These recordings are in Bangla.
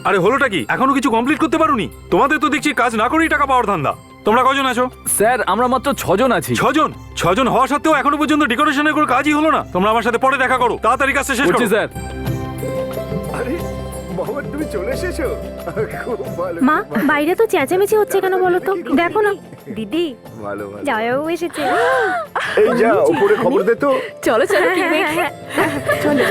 আরে হলোটা কি? এখনো কিছু কমপ্লিট করতে পারোনি? তোমাদের তো দেখছি কাজ না করেই টাকা পাওয়ার ধান্দা। তোমরা কজন আছো? স্যার আমরা মাত্র 6 জন আছি। 6 জন? 6 জন হওয়া সত্ত্বেও এখনো পর্যন্ত ডেকোরেশনের কোনো কাজই হলো না। তোমরা আমার সাথে পরে দেখা করো, তাড়াতাড়ি কাজটা শেষ করছি করো। স্যার। আরে মোহাম্মদ, তুমি চলে এসেছো? খুব ভালো, মা, খুব ভালো। বাইরে তো চেঁচামেচি হচ্ছে কেন বলো তো? দেখো না। দিদি, ভালো ভালো। জামাইবাবু এসেছে। এই যা উপরে খবর দে তো। চলো চলো কি দেখি। চলো।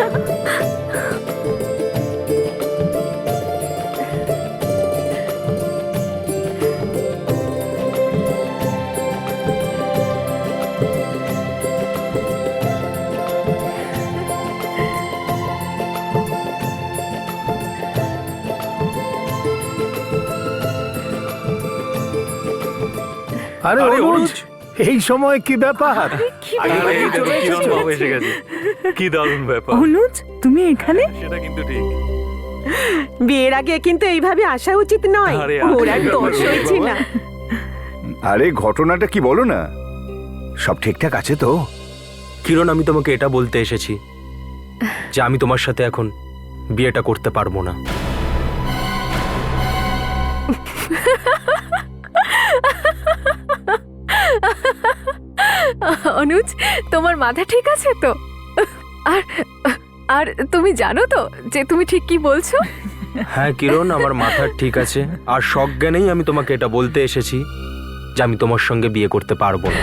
আরে আরে অনুজ, এই সময় কি ব্যাপার? আরে এই দেখো, কিরণ বাবু এসে গেছে। কি দারুণ ব্যাপার। অনুজ, তুমি এখানে? সেটা কিন্তু ঠিক। বিয়ের আগে কিন্তু এইভাবে আসা উচিত নয়। আরে, ওর আর দোষ হয়েছে না। আরে ঘটনাটা কি বলো না? সব ঠিকঠাক আছে তো? কিরণ, আমি তোমাকে এটা বলতে এসেছি যে আমি তোমার সাথে এখন বিয়েটা করতে পারবো না। অনুজ, তোমার মাথা ঠিক আছে তো? আর আর তুমি জানো তো যে তুমি ঠিক কি বলছো? হ্যাঁ কিরণ, আমার মাথা ঠিক আছে, আর সজ্ঞানেই আমি তোমাকে এটা বলতে এসেছি যে আমি তোমার সঙ্গে বিয়ে করতে পারবো না।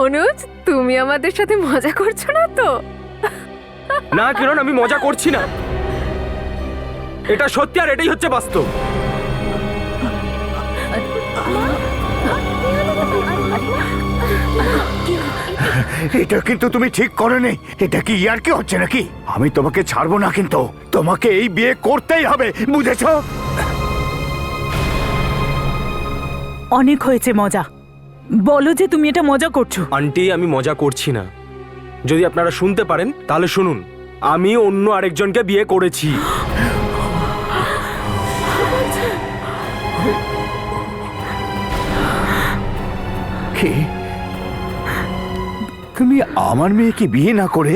অনুজ, তুমি আমাদের সাথে মজা করছো না তো? না কিরণ, আমি মজা করছি না, এটা সত্যি আর এটাই হচ্ছে বাস্তব। এটা কিন্তু তুমি ঠিক করোনি। এটা কি ইয়ার কি হচ্ছে নাকি? আমি তোমাকে ছাড়বো না, কিন্তু তোমাকে এই বিয়ে করতেই হবে, বুঝেছো? অনেক হয়েছে মজা। বলো যে তুমি এটা মজা করছো। আন্টি, আমি মজা করছি না। যদি আপনারা শুনতে পারেন তাহলে শুনুন, আমি অন্য আরেকজনকে বিয়ে করেছি। কি? তুমি আমার মেয়েকে বিয়ে না করে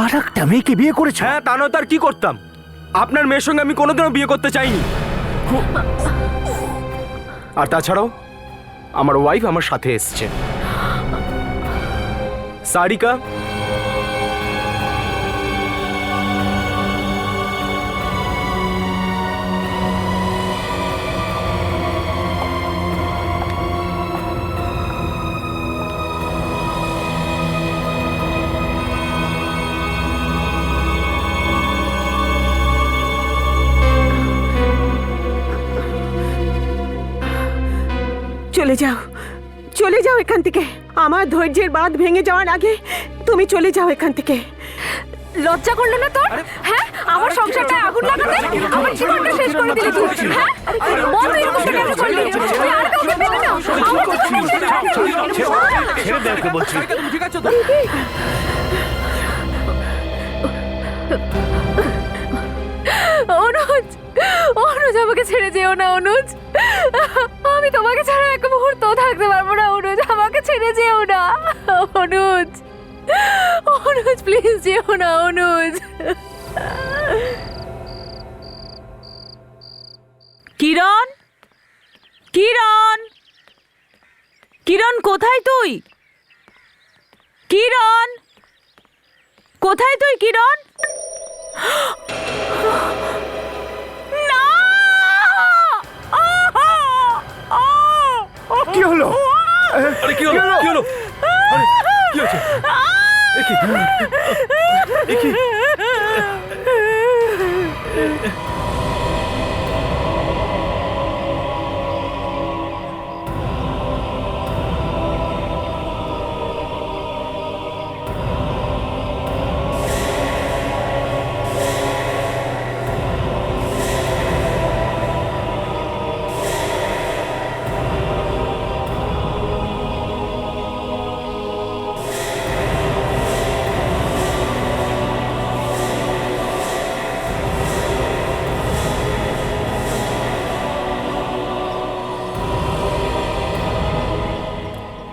আর একটা মেয়েকে বিয়ে করেছো? হ্যাঁ, তা নয় তার কি করতাম? আপনার মেয়ের সঙ্গে আমি কোনোদিনও বিয়ে করতে চাইনি। আর তাছাড়াও আমার ওয়াইফ আমার সাথে এসছে। সারিকা, চলে যাও, চলে যাও এখান থেকে। আমার ধৈর্যের বাঁধ ভেঙে যাওয়ার আগে তুমি চলে যাও এখান থেকে। লজ্জা করলো না তোর? হ্যাঁ, আমার সংসারটা আগুন লাগাতে আমার জীবনটা শেষ করে দিলি তুই। হ্যাঁ, বল তুই এরকমটা কেন করলি? তুই আর কাউকে পেলি না? ছেড়ে দে ওকে বলছি। তুমি ঠিক আছো তো? অনুজ, অনুজ আমাকে ছেড়ে যেও না অনুজ। আমি তোমাকে ছাড়া এক মুহূর্ত থাকতে পারবো না অনুজ, আমাকে ছেড়ে যেও না অনুজ। অনুজ প্লিজ যেও না অনুজ। কিরণ, কিরণ, কিরণ কোথায় তুই? কিরণ কোথায় তুই? কিরণ, না! কি হলো? আরে কি হলো? কি হলো? আরে কি হচ্ছে? এ কি? এ কি?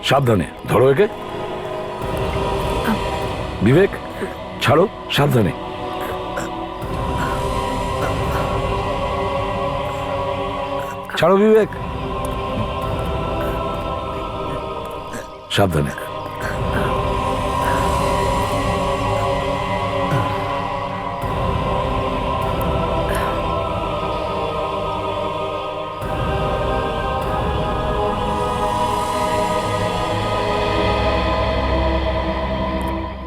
সাবধানে ধরো একে। বিবেক ছাড়ো, সাবধানে। ছাড়ো বিবেক, সাবধানে।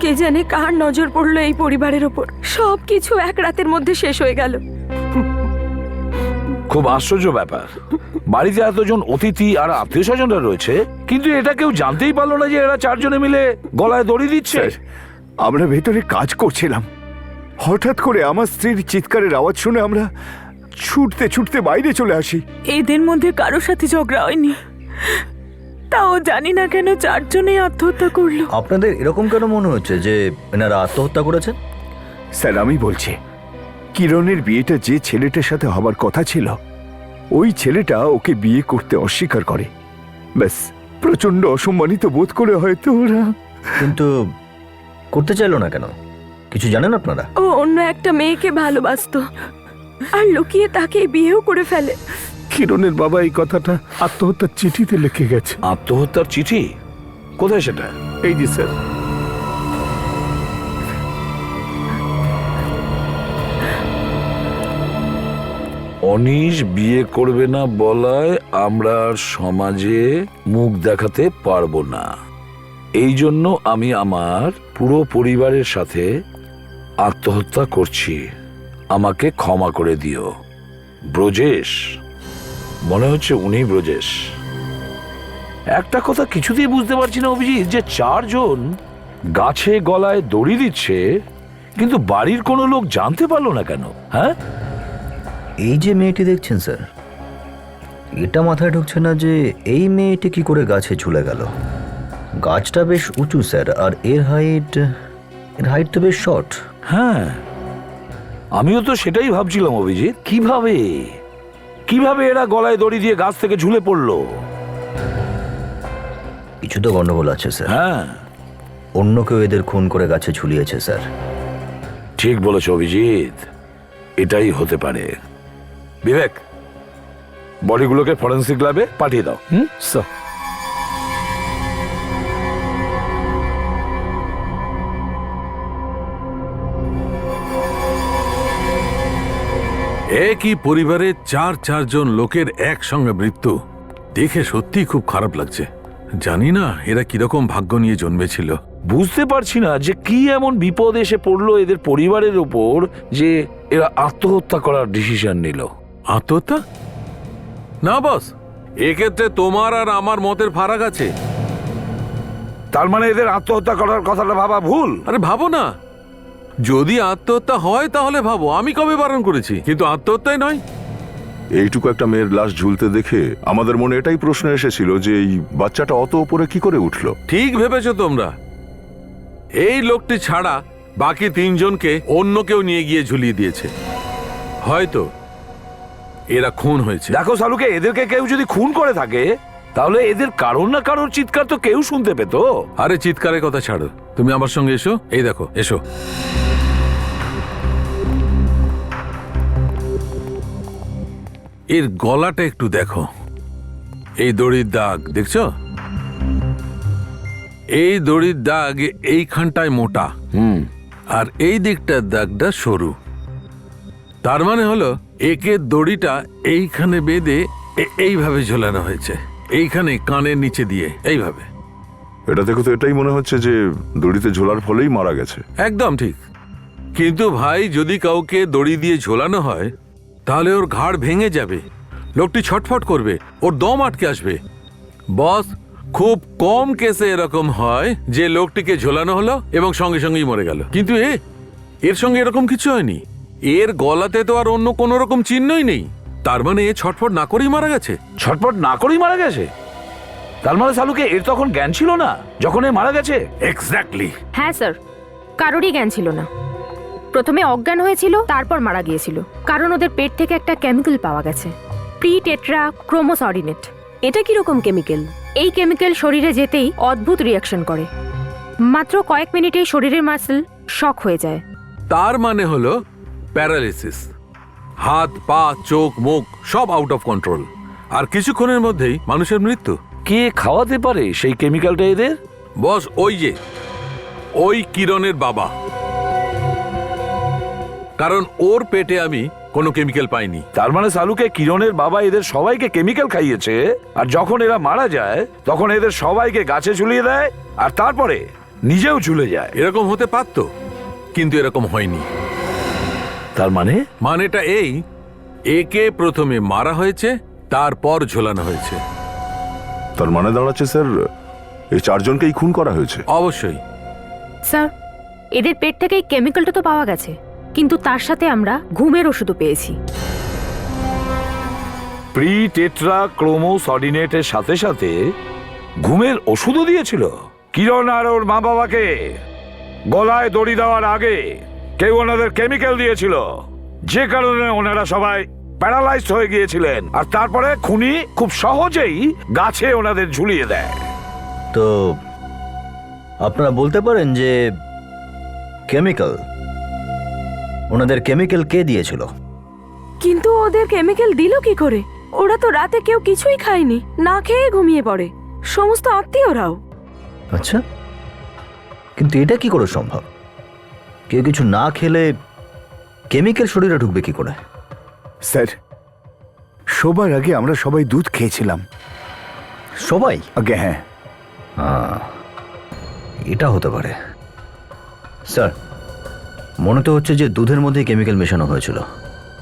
কে জানে কার নজর পড়লো এই পরিবারের ওপর, সব কিছু এক রাতের মধ্যে শেষ হয়ে গেল। খুব আশ্চর্য ব্যাপার, বাড়িতে এতজন অতিথি আর আত্মীয় স্বজনরা রয়েছে, কিন্তু এটা কেউ জানতেই পারলো না যে এরা চারজনে মিলে গলায় দড়ি দিচ্ছে। আমরা ভেতরে কাজ করছিলাম, হঠাৎ করে আমার স্ত্রীর চিৎকারের আওয়াজ শুনে আমরা ছুটতে ছুটতে বাইরে চলে আসি। এদের মধ্যে কারোর সাথে ঝগড়া হয়নি, তাও জানি না কেন চারজনেই আত্মহত্যা করলো। আপনাদের এরকম কেন মনে হচ্ছে যে এনারা আত্মহত্যা করেছেন? স্যার আমি বলছি, কিরণের বিয়েটা যে ছেলেটার সাথে হবার কথা ছিল, ওই ছেলেটা ওকে বিয়ে করতে অস্বীকার করে। ব্যাস, প্রচন্ড অসম্মানিত বোধ করে হয়তো ওরা। কিন্তু করতে চাইলো না কেন, কিছু জানেন আপনারা? ও অন্য একটা মেয়েকে ভালোবাসতো আর লুকিয়ে তাকে বিয়েও করে ফেলে। কিরণের বাবা এই কথাটা আত্মহত্যার চিঠিতে লিখে গেছে। আত্মহত্যার চিঠি? কোথায় সেটা? এই যে স্যার, অনিশ বিয়ে করবে না বলায় আমরা আর সমাজে মুখ দেখাতে পারবো না, এই জন্য আমি আমার পুরো পরিবারের সাথে আত্মহত্যা করছি। আমাকে ক্ষমা করে দিও। ব্রজেশ, মনে হচ্ছে উনি ব্রজেশ। একটা কথা কিছুতেই বুঝতে পারছি না অভিজিৎ, যে চারজন গাছে গলায় দড়ি দিচ্ছে, কিন্তু বাড়ির কোনো লোক জানতে পারলো না কেন? হ্যাঁ, এই যে মেয়েটি দেখছেন স্যার, এটা মাথায় ঢুকছে না যে এই মেয়েটি কি করে গাছে ঝুলে গেল। গাছটা বেশ উঁচু স্যার, আর এর হাইট তো বেশ শর্ট। হ্যাঁ, আমিও তো সেটাই ভাবছিলাম অভিজিৎ, কিভাবে কিভাবে এরা গলায় দড়ি দিয়ে গাছ থেকে ঝুলে পড়লো। কিছু তো গন্ডগোল আছে স্যার। হ্যাঁ, অন্য কেউ এদের খুন করে গাছে ঝুলিয়েছে স্যার। ঠিক বলেছ অভিজিৎ, এটাই হতে পারে। বিবেক, বডিগুলোকে ফরেন্সিক ল্যাবে পাঠিয়ে দাও। স্যার। একই পরিবারের চারজন লোকের একসঙ্গে মৃত্যু দেখে সত্যি খুব খারাপ লাগছে। জানি না এরা কিরকম ভাগ্য নিয়ে জন্মেছিল। বুঝতে পারছি না যে কি এমন বিপদ এসে পড়লো এদের পরিবারের উপর যে এরা আত্মহত্যা করার ডিসিশন নিল। আত্মহত্যা? না বস, এক্ষেত্রে তোমার আর আমার মতের ফারাক আছে। তার মানে এদের আত্মহত্যা করার কথাটা ভাবা ভুল? আরে ভাবো না, যদি আত্মহত্যা হয় তাহলে ভাবো, আমি কবে বারণ করেছি, কিন্তু আত্মহত্যাই নয়। এইটুকু একটা মেয়ের লাশ ঝুলতে দেখে আমাদের মনে এটাই প্রশ্ন এসেছিল যে এই বাচ্চাটা অত উপরে কি করে উঠলো। ঠিক ভেবেছো তোমরা। এই লোকটি ছাড়া বাকি তিনজনকে অন্য কেউ নিয়ে গিয়ে ঝুলিয়ে দিয়েছে। হয়তো এরা খুন হয়েছে। দেখো সালুকে, এদেরকে কেউ যদি খুন করে থাকে তাহলে এদের কারোর না কারোর চিৎকার তো কেউ শুনতে পেত। আরে চিৎকারের কথা ছাড়ো, তুমি আমার সঙ্গে এসো। এই দেখো, এসো। এর গলাটা একটু দেখো, এই দড়ির দাগ দেখছো? এই দড়ির দাগ এইখানটায় মোটা, আর এই দিকটার দাগটা সরু। তার মানে হলো একে দড়িটা এইখানে বেঁধে এইভাবে ঝোলানো হয়েছে, এইখানে কানের নিচে দিয়ে এইভাবে। এটা দেখো তো এটাই মনে হচ্ছে যে দড়িতে ঝোলার ফলেই মারা গেছে। একদম ঠিক। কিন্তু ভাই, যদি কাউকে দড়ি দিয়ে ঝোলানো হয় তাহলে ওর ঘাড় ভেঙে যাবে, লোকটি ছটফট করবে, ওর দম আটকে আসবে। বস, খুব কম কেসে এরকম হয় যে লোকটিকে ঝোলানো হলো এবং সঙ্গে সঙ্গেই মরে গেল। কিন্তু এর সঙ্গে এরকম কিছু হয়নি। এর গলাতে তো আর অন্য কোনো রকম চিহ্নই নেই। তার মানে এ ছটফট না করেই মারা গেছে। ছটফট না করেই মারা গেছে? তার মানে সালুকে এর তখন জ্ঞান ছিল না যখন এ মারা গেছে? এক্স্যাক্টলি। হ্যাঁ স্যার, কারোরই জ্ঞান ছিল না। প্রথমে অজ্ঞান হয়েছিল, তারপর মারা গিয়েছিল, কারণ ওদের পেট থেকে একটা কেমিক্যাল পাওয়া গেছে, প্রি টেট্রা ক্রোমোসঅর্ডিনেট। এটা কিরকম কেমিক্যাল? এই কেমিক্যাল শরীরে যেতেই অদ্ভুত রিয়াকশন করে। মাত্র কয়েক মিনিটেই শরীরের মাসল শক হয়ে যায়। তার মানে হলো প্যারালিসিস, হাত পা চোখ মুখ সব আউট অফ কন্ট্রোল, আর কিছুক্ষণের মধ্যেই মানুষের মৃত্যু। কে খাওয়াতে পারে সেই কেমিক্যালটা এদের? বস, ওই কিরণের বাবা, কারণ ওর পেটে আমি কোনো কেমিক্যাল পাইনি। তার মানে সালুকে কিরণের বাবা এদের সবাইকে কেমিক্যাল খাইয়েছে, আর যখন এরা মারা যায় তখন এদের সবাইকে গাছে ঝুলিয়ে দেয় আর তারপরে নিজেও ঝুলে যায়। এরকম হতে পারতো, কিন্তু এরকম হয়নি। তার মানেটা এই, একে প্রথমে মারা হয়েছে, তারপর ঝোলানো হয়েছে। তার মানে দাঁড়াচ্ছে স্যার এই চারজনকেই খুন করা হয়েছে। অবশ্যই স্যার, এদের পেট থেকে এই কেমিক্যালটা তো পাওয়া গেছে, কিন্তু তার সাথে আমরা ঘুমের ওষুধও পেয়েছি। প্রি টেট্রা ক্রোমোসডিনেটের সাথে সাথে ঘুমের ওষুধও দিয়েছিল। কিরণ আর ওর মা বাবাকে গলায় দড়ি দেওয়ার আগে কেউ ওনাদের কেমিক্যাল দিয়েছিল, যে কারণে ওনারা সবাই প্যারালাইজড হয়ে গিয়েছিলেন, আর তারপরে খুনি খুব সহজেই গাছে ওনাদের ঝুলিয়ে দেয়। তো আপনারা বলতে পারেন যে কেমিক্যাল, ওনাদের কেমিক্যাল কে দিয়েছিল? কিন্তু ওদের কেমিক্যাল দিল কি করে? ওরা তো রাতে কেউ কিছুই খায়নি, না খেয়ে ঘুমিয়ে পড়ে, সমস্ত আত্মীয়রাও। আচ্ছা, কিন্তু এটা কি করে সম্ভব? কেউ কিছু না খেলে কেমিক্যাল শরীরে ঢুকবে কি করে? স্যার, শোবার আগে আমরা সবাই দুধ খেয়েছিলাম। সবাই? আগে হ্যাঁ। এটা হতে পারে। স্যার, মনে তো হচ্ছে যে দুধের মধ্যে কেমিক্যাল মেশানো হয়েছিল।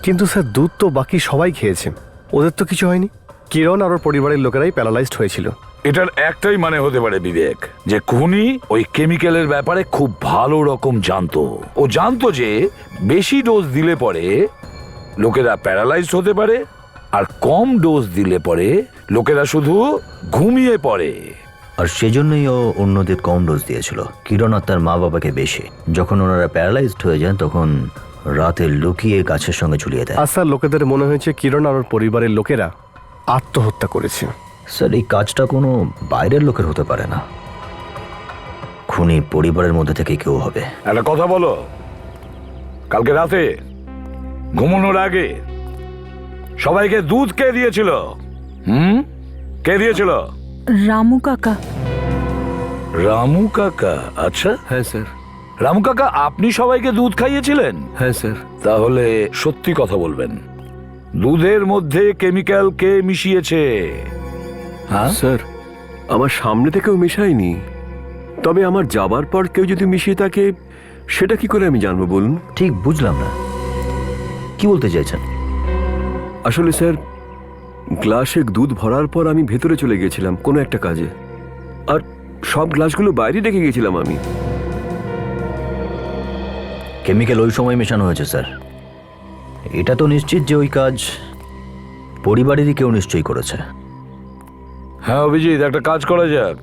কিন্তু স্যার, দুধ তো বাকি সবাই খেয়েছে, ওদের তো কিছু হয়নি। কিরণ আর ওর পরিবারের লোকেরাই প্যারালাইজড হয়েছিল। এটার একটাই মানে হতে পারে বিবেক, যে খুনি ওই কেমিক্যালের ব্যাপারে খুব ভালো রকম জানতো। ও জানতো যে বেশি ডোজ দিলে পরে লোকেরা প্যারালাইজড হতে পারে, আর কম ডোজ দিলে পরে লোকেরা শুধু ঘুমিয়ে পড়ে। আর সেজন্যই ও অন্যদের কম ডোজ দিয়েছিল, কিরণ আর তার মা বাবাকে বেশি। যখন ওনারা প্যারালাইজড হয়ে যান তখন রাতে লুকিয়ে গাছের সঙ্গে ঝুলিয়ে দেয়। আর স্যার, লোকেদের মনে হয়েছে কিরণ আর ওর পরিবারের লোকেরা আত্মহত্যা করেছে। স্যার, এই কাজটা কোনো বাইরের লোকের হতে পারে না, খুনি পরিবারের মধ্যে থেকে কেউ হবে। একটা কথা বলো, কালকে রাতে ঘুমানোর আগে সবাইকে দুধ কে দিয়েছিল? কে দিয়েছিল? রামু কাকা। রামু কাকা? আচ্ছা। হ্যাঁ স্যার। রামু কাকা, আপনি সবাইকে দুধ খাইয়েছিলেন? হ্যাঁ স্যার। তাহলে সত্যি কথা বলবেন, দুধের মধ্যে কেমিক্যাল কে মিশিয়েছে? হ্যাঁ স্যার, আমার সামনে থেকেও মিশায়নি, তবে আমার যাবার পর কেউ যদি মিশিয়ে থাকে সেটা কি করে আমি জানবো বলুন? ঠিক বুঝলাম না, কি বলতে চাইছেন? আসলে স্যার, গ্লাসে দুধ ভরার পর আমি ভেতরে চলে গেছিলাম কোনো একটা কাজে, আর সব গ্লাসগুলো বাইরে রেখে গেছিলাম আমি। কেমিক্যাল ওই সময় মেশানো হয়েছে স্যার। এটা তো নিশ্চিত যে ওই কাজ পরিবারেরই কেউ নিশ্চয়ই করেছে। হ্যাঁ অভিজিৎ, একটা কাজ করা যাক,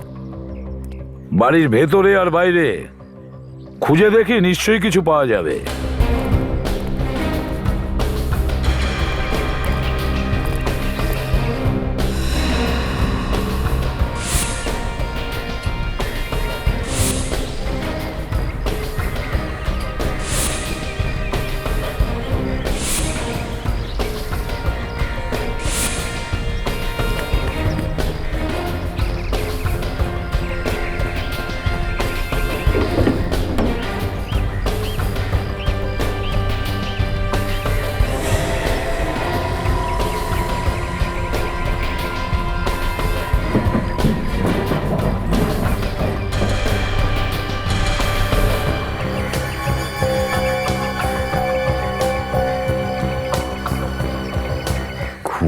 বাড়ির ভেতরে আর বাইরে খুঁজে দেখি, নিশ্চয়ই কিছু পাওয়া যাবে।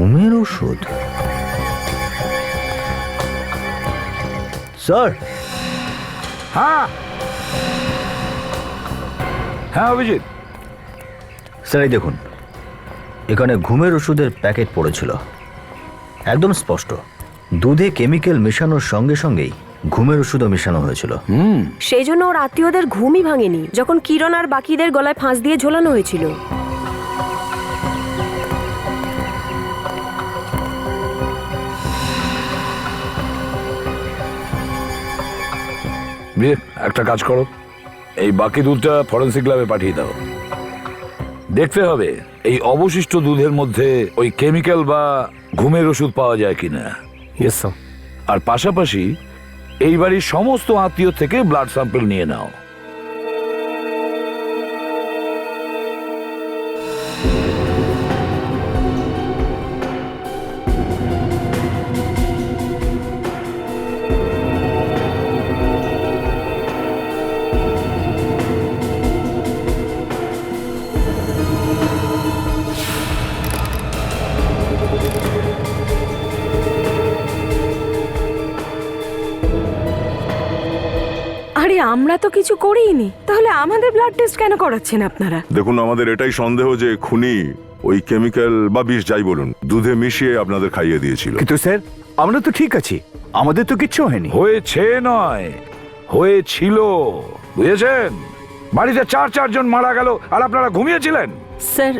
ঘুমের ওষুধ? স্যার। হ্যাঁ হ্যাঁ অভিজিৎ। স্যার, এই দেখুন, এখানে ঘুমের ওষুধের প্যাকেট পড়েছিল, একদম স্পষ্ট। দুধে কেমিক্যাল মেশানোর সঙ্গে সঙ্গেই ঘুমের ওষুধও মেশানো হয়েছিল। সেই জন্য ওর আত্মীয়দের ঘুমই ভাঙেনি যখন কিরণ আর বাকিদের গলায় ফাঁস দিয়ে ঝোলানো হয়েছিল। দিয়ে একটা কাজ করো, এই বাকি দুধটা ফরেন্সিক ল্যাবে পাঠিয়ে দাও। দেখতে হবে এই অবশিষ্ট দুধের মধ্যে ওই কেমিক্যাল বা ঘুমের ওষুধ পাওয়া যায় কিনা। Yes sir. আর পাশাপাশি এই বাড়ির সমস্ত আত্মীয় থেকে ব্লাড স্যাম্পল নিয়ে নাও। আরে আমরা তো কিছু করিনি, তাহলে আমাদের ব্লাড টেস্ট কেন করাচ্ছেন আপনারা? দেখুন, আমাদের এটাই সন্দেহ যে খুনি ওই কেমিক্যাল বা বিষ যাই বলুন দুধে মিশিয়ে আপনাদের খাইয়ে দিয়েছিল। কিন্তু স্যার আমরা তো ঠিক আছি, আমাদের তো কিচ্ছু হয়নি। হয়েছে নয়, হয়েছিল, বুঝেছেন? বাড়িতে চারজন মারা গেল আর আপনারা ঘুমিয়েছিলেন। স্যার,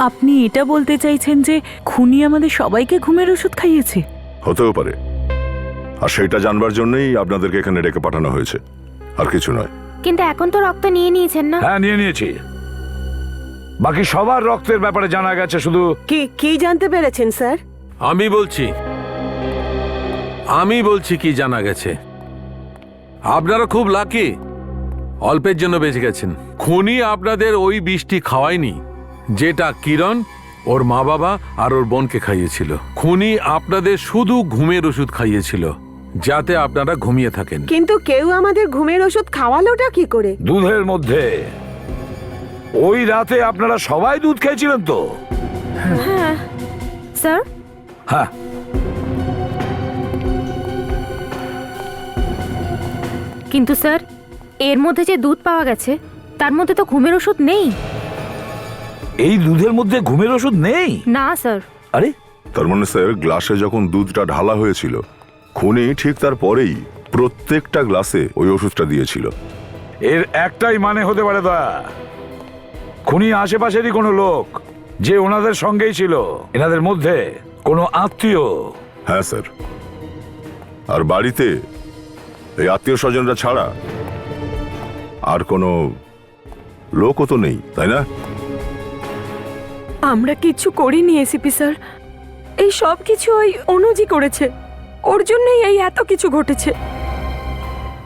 আপনি এটা বলতে চাইছেন যে খুনি আমাদের সবাইকে ঘুমের ওষুধ খাইয়েছে? হতেও পারে, আর সেটা জানবার জন্যই আপনাদেরকে এখানে ডেকে পাঠানো হয়েছে, আর কিছু নয়। কিন্তু এখন তো রক্ত নিয়ে নিয়েছেন না? হ্যাঁ, নিয়ে নিয়েছি। বাকি সবার রক্তের ব্যাপারে জানা গেছে, শুধু কি জানতে পেরেছেন স্যার? আমি বলছি কি জানা গেছে। আপনারা খুব লাকি, অল্পের জন্য বেঁচে গেছেন। খুনি আপনাদের ওই বিষটি খাওয়ায়নি যেটা কিরণ, ওর মা বাবা আর ওর বোনকে খাইয়েছিল। খুনি আপনাদের শুধু ঘুমের ওষুধ খাইয়েছিল যাতে আপনারা ঘুমিয়ে থাকেন। কিন্তু কেউ আমাদের ঘুমের ওষুধ খাওয়ালোটা কি করে? দুধের মধ্যে। ওই রাতে আপনারা সবাই দুধ খেয়েছিলেন তো? হ্যাঁ স্যার। হ্যাঁ, কিন্তু স্যার, এর মধ্যে যে দুধ পাওয়া গেছে তার মধ্যে তো ঘুমের ওষুধ নেই। এই দুধের মধ্যে ঘুমের ওষুধ নেই? না স্যার। আরে, তার মানে স্যার গ্লাসে যখন দুধটা ঢালা হয়েছিল খুনি ঠিক তার পরেই প্রত্যেকটা গ্লাসে ওই ওষুধটা দিয়েছিল। এর একটাই মানে হতে পারে দা, খুনি আশেপাশেরই কোনো লোক যে ওনাদের সঙ্গেই ছিল, এনাদের মধ্যে কোনো আত্মীয়। হ্যাঁ স্যার, আর বাড়িতে এই আত্মীয় স্বজনরা ছাড়া আর কোনো লোকও তো নেই, তাই না? আমরা কিচ্ছু করিনি এসিপি স্যার, এই সব কিছু ওই অনুজি করেছে, ওর জন্যই এই এত কিছু ঘটেছে।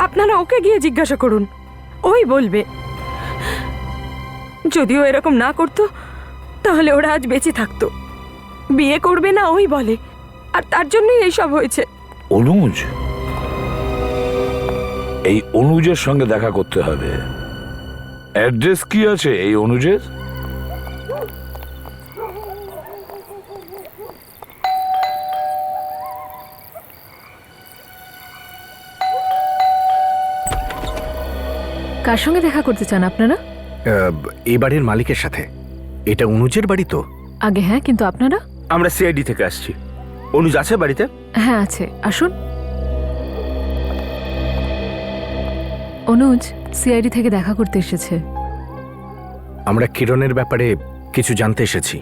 আপনারা ওকে গিয়ে জিজ্ঞাসা করুন, ওই বলবে। যদিও এরকম না করতো তাহলে ওরা আজ বেঁচে থাকতো। বিয়ে করবে না ওই বলে, আর তার জন্যই এইসব হয়েছে। অনুজ, এই অনুজের সঙ্গে দেখা করতে হবে। অ্যাড্রেস কি আছে এই অনুজের? কার সঙ্গে দেখা করতে চান আপনারা? এই বাড়ির মালিকের সাথে। এটা অনুজের বাড়ি তো? আগে হ্যাঁ, কিন্তু আপনারা? আমরা সিআইডি থেকে আসছি। অনুজ আছে বাড়িতে? হ্যাঁ আছে, আসুন। অনুজ সিআইডি থেকে দেখা করতে এসেছে। আমরা কিরণের ব্যাপারে কিছু জানতে এসেছি।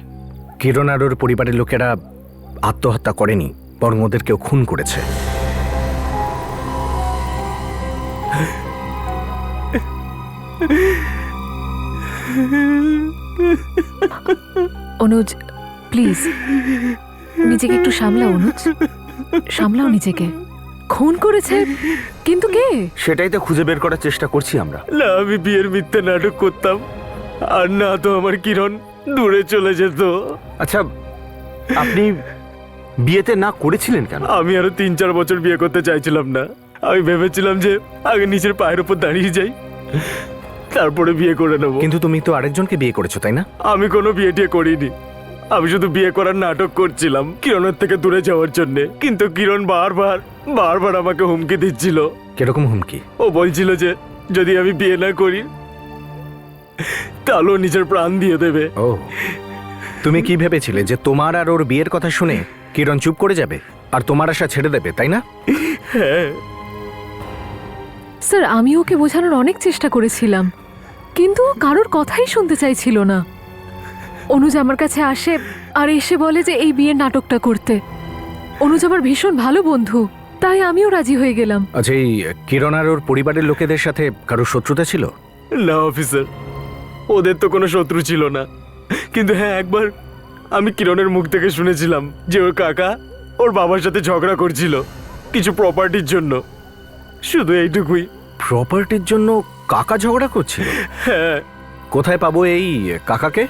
কিরণ আর ওর পরিবারের লোকেরা আত্মহত্যা করেনি, বরং ওদের কেউ খুন করেছে। অনুজ প্লিজ নিজেকে একটু সামলাও। অনুজ সামলাও নিজেকে। খুন করেছে, কিন্তু কে? সেটাই তো খুঁজে বের করার চেষ্টা করছি আমরা। না আমি বিয়ের মিথ্যে নাটক করতাম, আর না তো আমার কিরণ দূরে চলে যেত। আচ্ছা, আপনি বিয়েতে না করেছিলেন কেন? আমি আরো 3-4 বছর বিয়ে করতে চাইছিলাম না। আমি ভেবেছিলাম যে আগে নিজের পায়ের উপর দাঁড়িয়ে যাই, তারপরে বিয়ে করে নেব। কিন্তু তুমি তো আরেকজনকে বিয়ে করেছো, তাই না? আমি কোনো বিয়ে টিয়ে করিনি। আমি শুধু বিয়ে করার নাটক করছিলাম কিরণের থেকে দূরে যাওয়ার জন্য। কিন্তু কিরণ বারবার আমাকে হুমকি দিচ্ছিল। কিরকম হুমকি? ও বলছিল যে যদি আমি বিয়ে না করি তাহলে ও নিজের প্রাণ দিয়ে দেবে। ও, তুমি কি ভেবেছিলে যে তোমার আর ওর বিয়ের কথা শুনে কিরণ চুপ করে যাবে আর তোমার আশা ছেড়ে দেবে, তাই না? হ্যাঁ স্যার, আমি ওকে বোঝানোর অনেক চেষ্টা করেছিলাম, কিন্তু ও কারোর কথাই শুনতে চাইছিল না। অনুজ আমার কাছে আসে আর এসে বলে যে এই বিয়ের নাটকটা করতে। অনুজ আমার ভীষণ ভালো বন্ধু, তাই আমিও রাজি হয়ে গেলাম। আচ্ছা, এই কিরণ আর ওর পরিবারের লোকেদের সাথে কারো শত্রুতা ছিল? না অফিসার, ওদের তো কোনো শত্রু ছিল না, কিন্তু হ্যাঁ একবার আমি কিরণের মুখ থেকে শুনেছিলাম যে ওর কাকা ওর বাবার সাথে ঝগড়া করছিল কিছু প্রপার্টির জন্য, শুধু এইটুকুই। প্রপার্টির জন্য কাকা ঝগড়া করছিল? হ্যাঁ। কোথায় পাবো এই কাকাকে?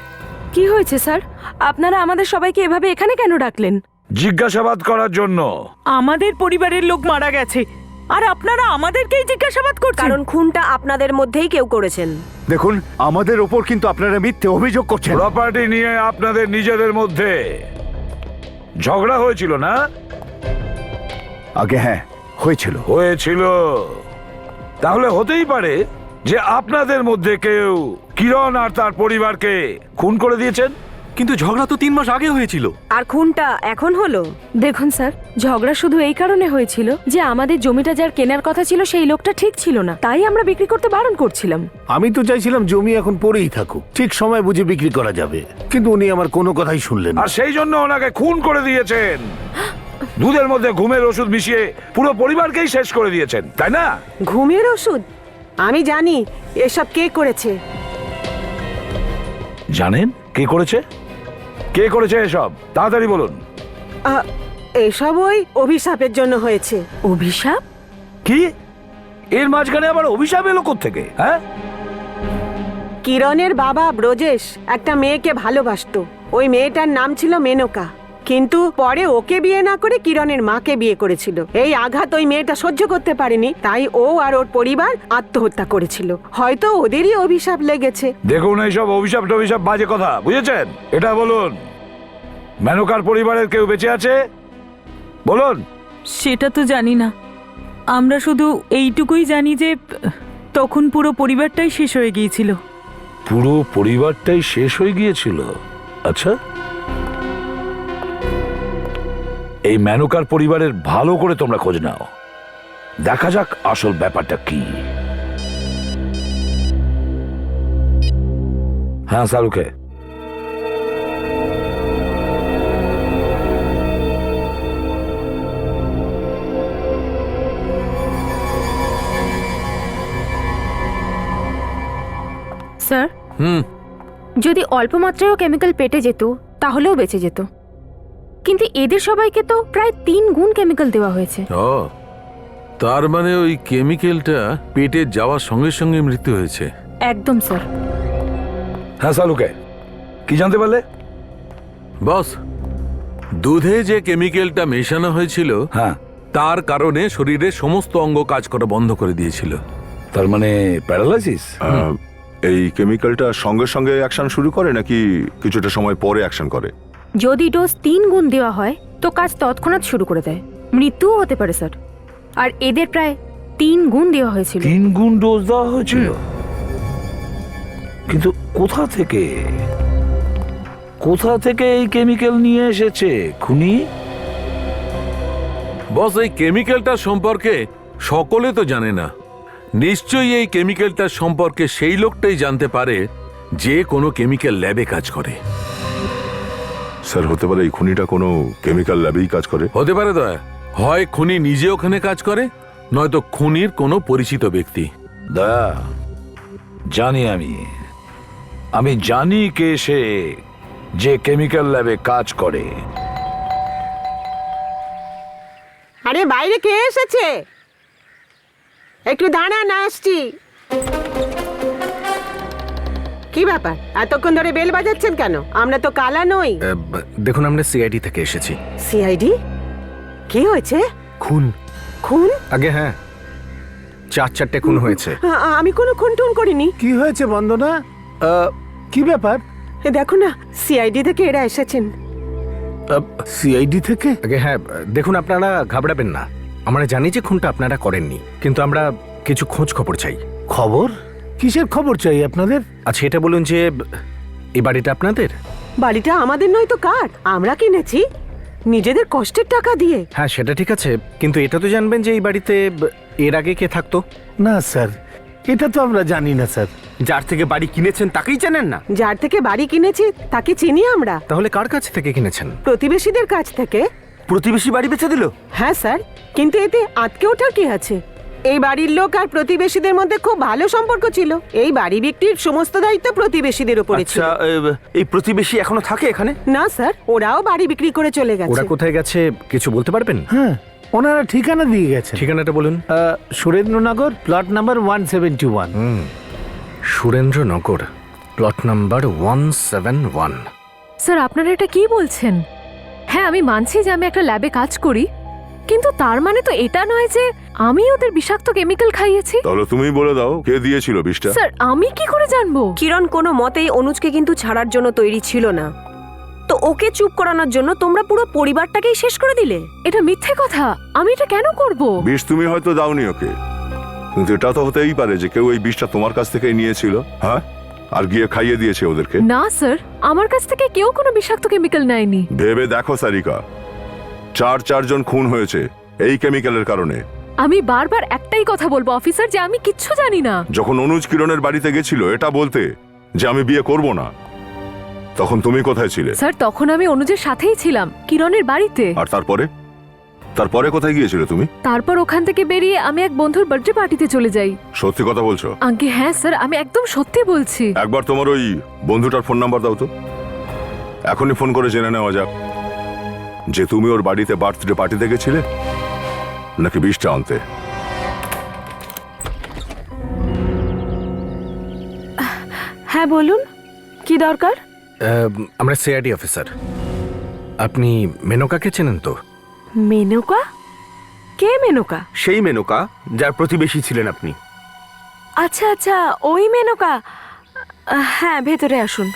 কি হয়েছে স্যার? আপনারা আমাদের সবাইকে এভাবে এখানে কেন ডাকলেন? জিজ্ঞাসাবাদ করার জন্য। আমাদের পরিবারের লোক মারা গেছে আর আপনারা আমাদেরকেই জিজ্ঞাসাবাদ করছেন। কারণ খুনটা আপনাদের মধ্যেই কেউ করেছেন। দেখুন, আমাদের ওপর কিন্তু আপনারা মিথ্যে অভিযোগ করছেন। প্রপার্টি নিয়ে আপনাদের নিজেদের মধ্যে ঝগড়া হয়েছিল না? আগে হ্যাঁ হয়েছিল। হয়েছিল, তাহলে হতেই পারে যে আপনাদের মধ্যে কেউ কিরণ আর তার পরিবারকে খুন করে দিয়েছেন। কিন্তু ঝগড়া তো 3 মাস আগে হয়েছিল। আর খুনটা এখন হলো? দেখুন স্যার, ঝগড়া শুধু এই কারণে হয়েছিল যে আমাদের জমিটা যার কেনার কথা ছিল সেই লোকটা ঠিক ছিল না, তাই আমরা বিক্রি করতে বারণ করছিলাম। আমি তো চাইছিলাম জমি এখন পড়েই থাকুক, ঠিক সময় বুঝে বিক্রি করা যাবে, কিন্তু উনি আমার কোনো কথাই শুনলেন না। আর সেই জন্য ওনাকে খুন করে দিয়েছেন। দুধের মধ্যে ঘুমের ওষুধ মিশিয়ে পুরো পরিবারকেই শেষ করে দিয়েছেন, তাই না? ঘুমের ওষুধ? আমি জানি এসব কে করেছে। জানেন কে করেছে? কে করেছে এসব? তাড়াতাড়ি বলুন। এসব ওই অভিশাপের জন্য হয়েছে। অভিশাপ? কি? এর মাঝখানে আবার অভিশাপ এলো কোত্থেকে? হ্যাঁ, কিরণের বাবা ব্রজেশ একটা মেয়েকে ভালোবাসতো। ওই মেয়েটার নাম ছিল মেনকা, কিন্তু পরে ওকে বিয়ে না করে কিরণের মাকে বিয়ে করেছিল। এই আঘাত ওই মেয়েটা সহ্য করতে পারেনি, তাই ও আর ওর পরিবার আত্মহত্যা করেছিল। হয়তো ওদেরই অভিশাপ লেগেছে। দেখুন, এইসব অভিশাপ টভিশাপ বাজে কথা, বুঝেছেন? এটা বলুন, মেনকার পরিবারের কেউ বেঁচে আছে? বলুন। সেটা তো জানি না, আমরা শুধু এইটুকুই জানি যে তখন পুরো পরিবারটাই শেষ হয়ে গিয়েছিল। পুরো পরিবারটাই শেষ হয়ে গিয়েছিল? আচ্ছা, এই মেনকার পরিবারের ভালো করে তোমরা খোঁজ নাও, দেখা যাক আসল ব্যাপারটা কি। হ্যাঁ শাহরুখে, স্যার, যদি অল্প মাত্রায়ও কেমিক্যাল পেটে যেত তাহলেও বেঁচে যেত, কিন্তু এদের সবাইকে তো প্রায় 3 গুণ কেমিক্যাল দেওয়া হয়েছে। ও, তার মানে ওই কেমিক্যালটা পেটে যাওয়ার সঙ্গে সঙ্গে মৃত্যু হয়েছে। একদম স্যার। হ্যাঁ শাহরুখে, কি জানতে পারলে? বস, দুধে যে কেমিক্যালটা মেশানো হয়েছিল, হ্যাঁ, তার কারণে শরীরের সমস্ত অঙ্গ কাজ করা বন্ধ করে দিয়েছিল। তার মানে প্যারালাইসিস। এই কেমিক্যালটা সঙ্গে সঙ্গে অ্যাকশন শুরু করে নাকি কিছুটা সময় পরে অ্যাকশন করে? যদি ডোজ 3 গুণ দেওয়া হয় তো কাজ তৎক্ষণাৎ শুরু করে দেয়। মৃত্যুও হতে পারে স্যার। আর এদের প্রায় 3 গুণ দেওয়া হয়েছিল। 3 গুণ ডোজ দেওয়া হয়েছিল? কিন্তু কোথা থেকে এই কেমিক্যাল নিয়ে এসেছে খুনি? বস, এই কেমিক্যালটার সম্পর্কে সকলে তো জানে না। নিশ্চয়ই এই কেমিক্যালটার সম্পর্কে সেই লোকটাই জানতে পারে যে কোনো কেমিক্যাল ল্যাবে কাজ করে। স্যার, হতে পারে এই খুনিটা কোনো কেমিক্যাল ল্যাবেই কাজ করে। হতে পারে দয়া, হয় খুনি নিজে ওখানে কাজ করে, নয়তো খুনির কোনো পরিচিত ব্যক্তি। দয়া, জানি আমি জানি কে সে যে কেমিক্যাল ল্যাবে কাজ করে। আরে বাইরে কে এসেছে? একটু দাঁড়া, না আসছি। কি ব্যাপার, এতক্ষণ ধরে বেল বাজাচ্ছেন কেন? আমরা তো কালা নই। দেখুন, আমরা সিআইডি থেকে এসেছি। সিআইডি? কি হয়েছে? খুন। খুন? আগে হ্যাঁ, 4-4টে খুন হয়েছে। আমি কোনো খুন টুন করিনি। কি হয়েছে বন্দনা? কি ব্যাপার? দেখো না, সিআইডি থেকে এরা এসেছেন। সিআইডি থেকে? আগে হ্যাঁ, দেখুন, আপনারা ঘাবড়াবেন না। আমরা জানি যে খুনটা আপনারা করেননি, কিন্তু আমরা কিছু খোঁজ খবর চাই। খবর? কিসের খবর চাই আপনাদের? আচ্ছা, এটা বলুন যে এই বাড়িটা আপনাদের? বাড়িটা আমাদের নয় তো কার? আমরা কিনেছি নিজেদের কষ্টের টাকা দিয়ে। হ্যাঁ, সেটা ঠিক আছে, কিন্তু এটা তো জানবেন যে এই বাড়িতে এর আগে কে থাকতো? না স্যার, এটা তো আমরা জানি না স্যার। যার থেকে বাড়ি কিনেছেন তাকেই জানেন না? যার থেকে বাড়ি কিনেছি তাকে চিনি আমরা। তাহলে কার কাছ থেকে কিনেছেন? প্রতিবেশীদের কাছ থেকে। প্রতিবেশী বাড়ি বেচে দিল? হ্যাঁ স্যার, কিন্তু এতে আটকে ওঠার কি আছে? এই বাড়ির লোক আর প্রতিবেশীদের মধ্যে খুব ভালো সম্পর্ক ছিল। এই বাড়ি বিক্রির সমস্ত দায়িত্ব প্রতিবেশীদের উপরে ছিল। এই প্রতিবেশী এখনো থাকে এখানে? না স্যার, ওরাও বাড়ি বিক্রি করে চলে গেছে। ওরা কোথায় গেছে কিছু বলতে পারবেন? হ্যাঁ, ওনারা ঠিকানা দিয়ে গেছেন। ঠিকানাটা বলুন। Surendranagar, plot number 171। Surendranagar, plot number 171। Sir আপনারা এটা কি বলছেন? হ্যাঁ আমি মানছি যে আমি একটা ল্যাবে কাজ করি, কিন্তু তার মানে তো এটা নয় যে আমি ওদের বিষাক্ত কেমিক্যাল খাইয়েছি। তাহলে তুমি বলে দাও কে দিয়েছিল বিষটা? স্যার আমি কি করে জানবো? কিরণ কোনো মতেই অনুজকে কিন্তু ছাড়ার জন্য তৈরি ছিল না, তো ওকে চুপ করানোর জন্য তোমরা পুরো পরিবারটাকেই শেষ করে দিলে। এটা মিথ্যে কথা, আমি এটা কেন করব? বিষ তুমি হয়তো দাওনি ওকে, কিন্তু এটা তো হতেই পারে যে কেউ এই বিষটা তোমার কাছ থেকে নিয়েছিল, হ্যাঁ, আর গিয়ে খাইয়ে দিয়েছে ওদেরকে। না স্যার, আমার কাছ থেকে কেউ কোনো বিষাক্ত কেমিক্যাল নেয়নি। ভেবে দেখো সারিকা, চারজন খুন হয়েছে এই কেমিক্যালের কারণে। আমি বারবার একটাই কথা বলবো অফিসার, যে আমি কিচ্ছু জানি না। যখন অনুজ কিরণের বাড়িতে গেছিল এটা বলতে যে আমি বিয়ে করব না, তখন তুমি কোথায় ছিলে? স্যার তখন আমি অনুজের সাথেই ছিলাম, কিরণের বাড়িতে। আর তারপরে কোথায় গিয়েছিলে তুমি? তারপর ওখান থেকে বেরিয়ে আমি এক বন্ধুর বার্থডে পার্টিতে চলে যাই। সত্যি কথা বলছো? আঙ্কে হ্যাঁ স্যার, আমি একদম সত্যি বলছি। একবার তোমার ওই বন্ধুটার ফোন নাম্বার দাও তো, এখনই ফোন করে জেনে নেওয়া যাক যে তুমি ওর বাড়িতে বার্থডে পার্টিতে গেছিলে নাকি বিষটা আনতে। হ্যাঁ বলুন, কি দরকার? আমরা সিআইডি অফিসার। আপনি মেনকাকে চেনেন তো? মেনকা? কে মেনকা? সেই মেনকা যার প্রতিবেশী ছিলেন আপনি। আচ্ছা আচ্ছা, ওই মেনকা। হ্যাঁ ভেতরে আসুন।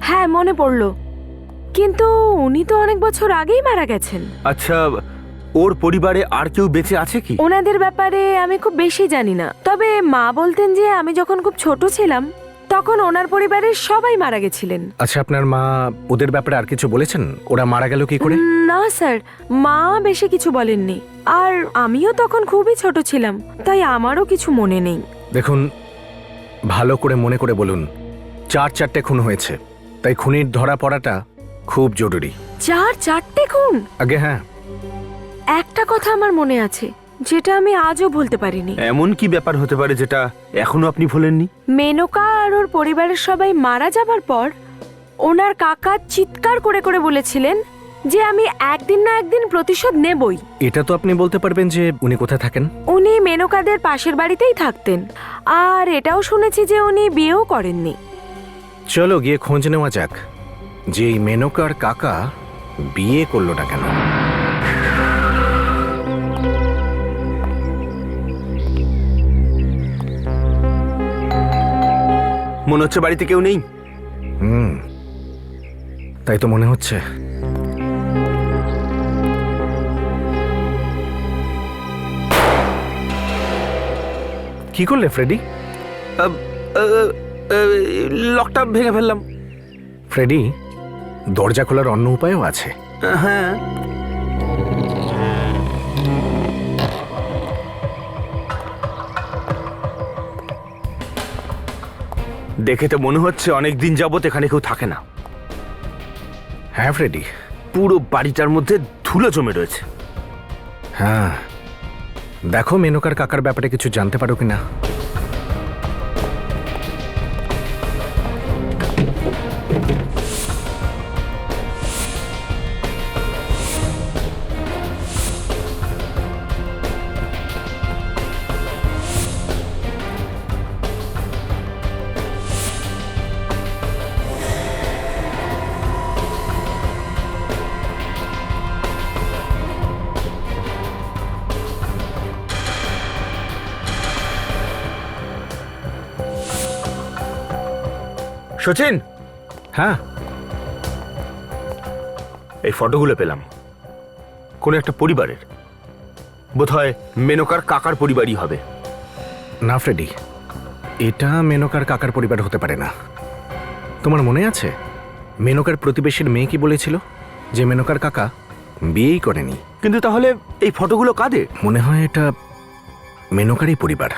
হ্যাঁ মনে পড়লো, কিন্তু উনি তো অনেক বছর আগেই মারা গেছেন। আচ্ছা, ওর পরিবারে আর কেউ বেঁচে আছে কি? ওনাদের ব্যাপারে আমি খুব বেশি জানি না, তবে মা বলতেন যে আমি যখন খুব ছোট ছিলাম তখন ওনার পরিবারের সবাই মারা গেছিলেন। আচ্ছা, আপনার মা ওদের ব্যাপারে আর কিছু বলেছেন? ওরা মারা গেল কি করে? না স্যার, মা বেশি কিছু বলেননি, আর আমিও তখন খুবই ছোট ছিলাম, তাই আমারও কিছু মনে নেই। দেখুন, ভালো করে মনে করে বলুন। 4 খুন হয়েছে, তাই খুনির ধরা পড়াটা খুব জরুরি। 4 খুন? আগে হ্যাঁ। একটা কথা আমার মনে আছে, যেটা আমি আজও ভুলতে পারিনি। এমন কি ব্যাপার হতে পারে যেটা এখনো আপনি ভোলেননি? মেনকা আর ওর পরিবারের সবাই মারা যাবার পর ওনার কাকা চিৎকার করে করে বলেছিলেন যে আমি একদিন না একদিন প্রতিশোধ নেবই। এটা তো আপনি বলতে পারবেন যে উনি কোথায় থাকেন? উনি মেনকাদের পাশের বাড়িতেই থাকতেন, আর এটাও শুনেছি যে উনি বিয়েও করেননি। চলো গিয়ে খোঁজ নেওয়া যাক যে এই মেনকার কাকা বিয়ে করলো না কেন। মনে হচ্ছে বাড়িতে কেউ নেই। তাই তো মনে হচ্ছে। কি করলে ফ্রেডি? লকটা ভেঙে ফেললাম। ফ্রেডি, দরজা খোলার অন্য উপায়ও আছে। হ্যাঁ, দেখে তো মনে হচ্ছে অনেক দিন যাবত এখানে কেউ থাকে না। হ্যাঁ ফ্রেডি, পুরো বাড়িটার মধ্যে ধুলো জমে রয়েছে। হ্যাঁ, দেখো মেনকার কাকার ব্যাপারে কিছু জানতে পারো কিনা। সচিন, হ্যাঁ, এই ফটোগুলো পেলাম কোন একটা পরিবারের, বোধহয় মেনকার কাকার পরিবারই হবে। না ফ্রেডি, এটা মেনকার কাকার পরিবার হতে পারে না। তোমার মনে আছে মেনকার প্রতিবেশীর মেয়ে কি বলেছিল? যে মেনকার কাকা বিয়েই করেনি। কিন্তু তাহলে এই ফটোগুলো কাদের? মনে হয় এটা মেনকারই পরিবার।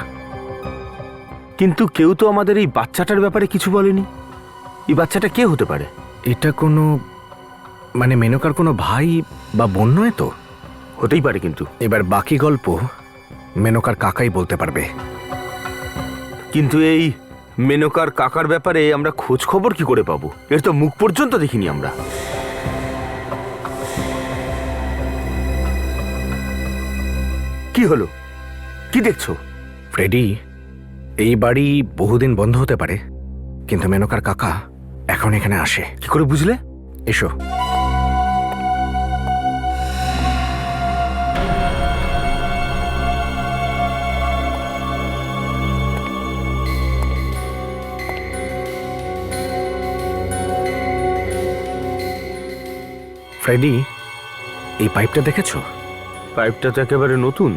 কিন্তু কেউ তো আমাদের এই বাচ্চাটার ব্যাপারে কিছু বলেনি। এই বাচ্চাটা কে হতে পারে? এটা কোনো মানে মেনকার কোনো ভাই বা বোন নয় তো? হতেই পারে, কিন্তু এবার বাকি গল্প মেনকার কাকাই বলতে পারবে। কিন্তু এই মেনকার কাকার ব্যাপারে আমরা খোঁজ খবর কি করে পাবো? এর তো মুখ পর্যন্ত দেখিনি আমরা। কি হলো? কি দেখছো? ফ্রেডি, এই বাড়ি বহুদিন বন্ধ হতে পারে, কিন্তু মেনকার কাকা এখন এখানে আসে। কি করে বুঝলে? এসো। ফ্রেডি, এই পাইপটা দেখেছো? পাইপটা তো একেবারে নতুন।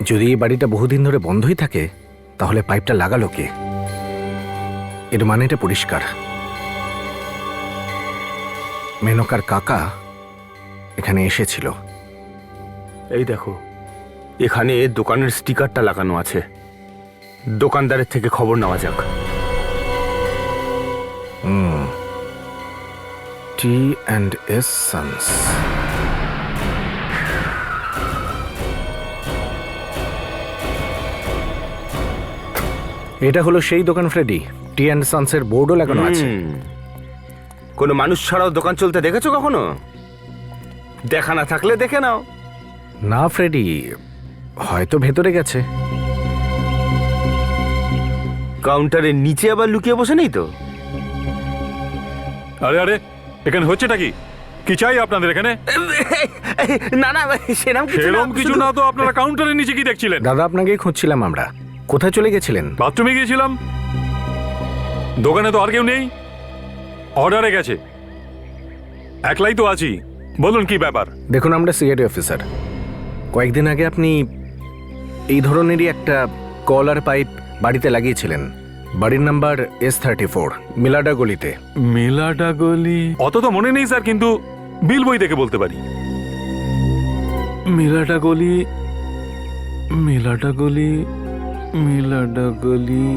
যদি এই বাড়িটা বহুদিন ধরে বন্ধই থাকে, তাহলে পাইপটা লাগালো কে? এর মানে এটা পরিষ্কার, মেনকার কাকা এখানে এসেছিল। এই দেখো, এখানে দোকানের স্টিকারটা লাগানো আছে। দোকানদারের থেকে খবর নেওয়া যাক। T&S Sons। এটা হলো সেই দোকান ফ্রেডি। T&S Sons এর বোর্ডও লাগানো আছে। কোনো মানুষ ছাড়াও দোকান চলতে দেখেছো কখনো? দেখা না থাকলে দেখে নাও। না ফ্রেডি, হয়তো ভেতরে গেছে। কাউন্টারের নিচে আবার লুকিয়ে বসে নেই তো? আরে আরে, এখানে হচ্ছেটা কি? কি চাই আপনাদের এখানে? না না, সেরকম কিছু না তো। আপনারা কাউন্টারের নিচে কি দেখছিলেন? দাদা, আপনাকেই খুঁজছিলাম আমরা। কোথায় চলে গেছিলেন? বাথরুমে গিয়েছিলাম। দোকানে তো আর কেউ নেই, অর্ডারে গেছে। একলাই তো আছি। বলুন কি ব্যাপার? দেখুন, আমরা সিআইডি অফিসার। কয়েকদিন আগে আপনি এই ধরনেরই একটা কলার পাইপ বাড়িতে লাগিয়েছিলেন। বাড়ির নাম্বার S34, মিলাডা গলিতে। মিলাডা গলি? অত তো মনে নেই স্যার, কিন্তু বিল বই দেখে বলতে পারি। মিলাডা গলি, মিলাডা গলি, মিলাডা গলি,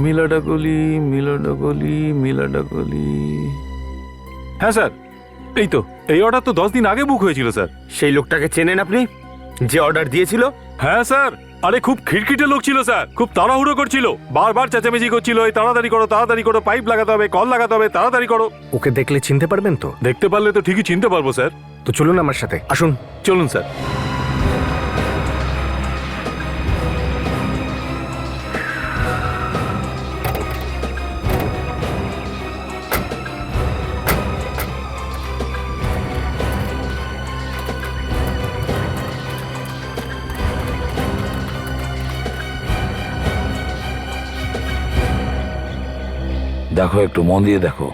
মিলাডা গলি, মিলাডা গলি, মিলাডা গলি। হ্যাঁ স্যার, এই তো। এই অর্ডার তো 10 দিন আগে বুক হয়েছিল স্যার। সেই লোকটাকে চেনেন আপনি, যে অর্ডার দিয়েছিল? হ্যাঁ স্যার। আরে খুব খিটখিটে লোক ছিল স্যার, খুব তাড়াহুড়ো করছিল, বারবার চেঁচামেচি করছিল, এই তাড়াতাড়ি করো, তাড়াতাড়ি করো, পাইপ লাগাতে হবে, কল লাগাতে হবে, তাড়াতাড়ি করো। ওকে দেখলে চিনতে পারবেন তো? দেখতে পারলে তো ঠিকই চিনতে পারবো স্যার। তো চলুন আমার সাথে, আসুন। চলুন স্যার। দেখো, একটু মন দিয়ে দেখো।